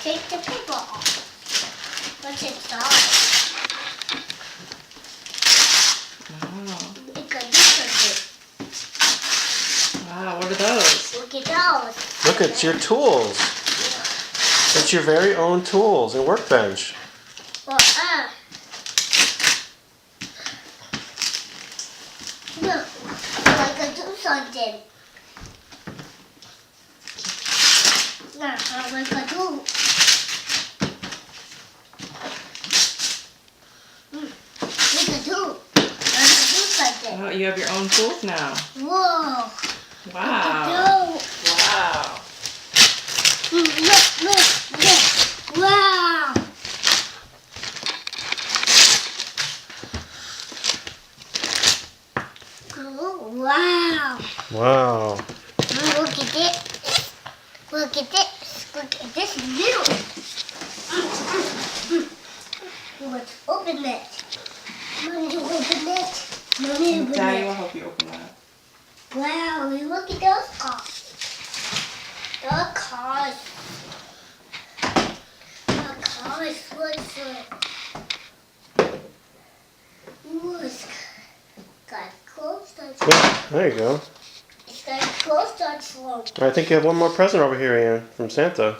take the paper off. What's inside? Wow. Look at this. Wow, what are those? Look at those. Look, it's your tools. It's your very own tools and workbench. Well, look, I can do something. Now, how I can do? We can do. I can do something. Oh, you have your own tools now. Whoa. Wow. Look, Wow. look. Wow. Oh, wow. Wow. Look at this. Look at this. Look at this little. Let's open it. Mommy, you open it. Mommy, open Daddy it. will help you open that. Wow, look at those cars. The cars. The cars. What's it? Ooh, it's got close touch. Yeah, there you go. It's got close touch slow. I think you have one more present over here, Ian, from Santa.